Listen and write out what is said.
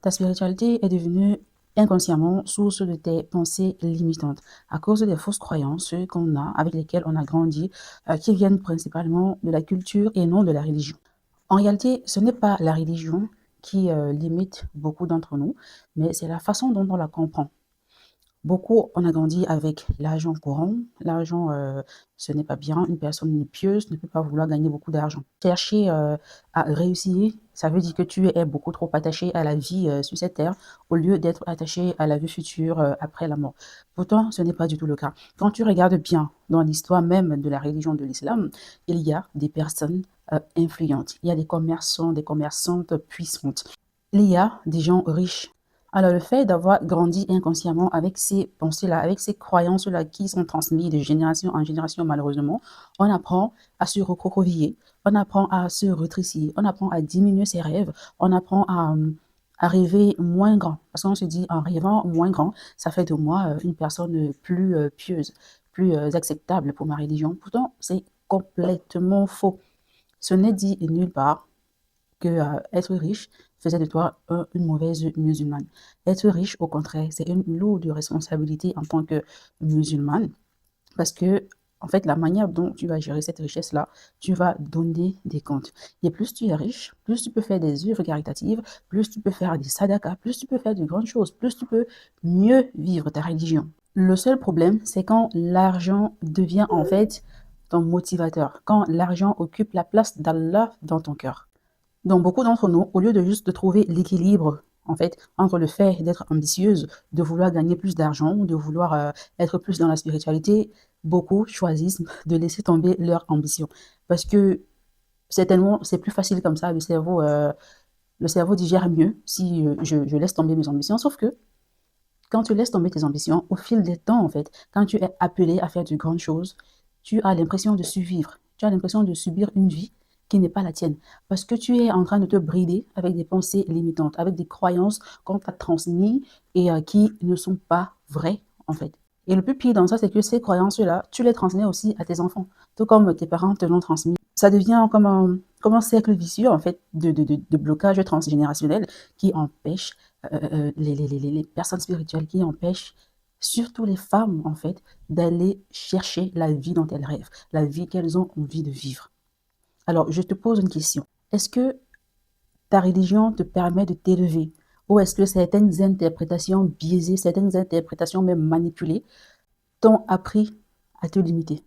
Ta spiritualité est devenue inconsciemment source de tes pensées limitantes à cause des fausses croyances qu'on a, avec lesquelles on a grandi, qui viennent principalement de la culture et non de la religion. En réalité, ce n'est pas la religion qui limite beaucoup d'entre nous, mais c'est la façon dont on la comprend. Beaucoup, on a grandi avec l'argent courant. L'argent, ce n'est pas bien. Une personne pieuse ne peut pas vouloir gagner beaucoup d'argent. Chercher à réussir, ça veut dire que tu es beaucoup trop attaché à la vie sur cette terre au lieu d'être attaché à la vie future après la mort. Pourtant, ce n'est pas du tout le cas. Quand tu regardes bien dans l'histoire même de la religion de l'islam, il y a des personnes influentes. Il y a des commerçants, des commerçantes puissantes. Il y a des gens riches. Alors, le fait d'avoir grandi inconsciemment avec ces pensées-là, avec ces croyances-là qui sont transmises de génération en génération, malheureusement, on apprend à se recroqueviller, on apprend à se rétrécir, on apprend à diminuer ses rêves, on apprend à rêver moins grand. Parce qu'on se dit, en rêvant moins grand, ça fait de moi une personne plus pieuse, plus acceptable pour ma religion. Pourtant, c'est complètement faux. Ce n'est dit nulle part que être riche faisait de toi une mauvaise musulmane. Être riche, au contraire, c'est une lourde responsabilité en tant que musulmane parce que, en fait, la manière dont tu vas gérer cette richesse-là, tu vas donner des comptes. Et plus tu es riche, plus tu peux faire des œuvres caritatives, plus tu peux faire des sadakas, plus tu peux faire de grandes choses, plus tu peux mieux vivre ta religion. Le seul problème, c'est quand l'argent devient en fait ton motivateur, quand l'argent occupe la place d'Allah dans ton cœur. Donc, beaucoup d'entre nous, au lieu de juste de trouver l'équilibre, en fait, entre le fait d'être ambitieuse, de vouloir gagner plus d'argent, de vouloir être plus dans la spiritualité, beaucoup choisissent de laisser tomber leur ambition. Parce que certainement, c'est plus facile comme ça, le cerveau digère mieux si je laisse tomber mes ambitions. Sauf que quand tu laisses tomber tes ambitions, au fil des temps, en fait, quand tu es appelé à faire de grandes choses, tu as l'impression de survivre. Tu as l'impression de subir une vie qui n'est pas la tienne. Parce que tu es en train de te brider avec des pensées limitantes, avec des croyances qu'on t'a transmises et qui ne sont pas vraies, en fait. Et le plus pire dans ça, c'est que ces croyances-là, tu les transmets aussi à tes enfants, tout comme tes parents te l'ont transmis. Ça devient comme un cercle vicieux, en fait, de blocage transgénérationnel qui empêche les personnes spirituelles, qui empêchent surtout les femmes, en fait, d'aller chercher la vie dont elles rêvent, la vie qu'elles ont envie de vivre. Alors, je te pose une question. Est-ce que ta religion te permet de t'élever ou est-ce que certaines interprétations biaisées, certaines interprétations même manipulées t'ont appris à te limiter?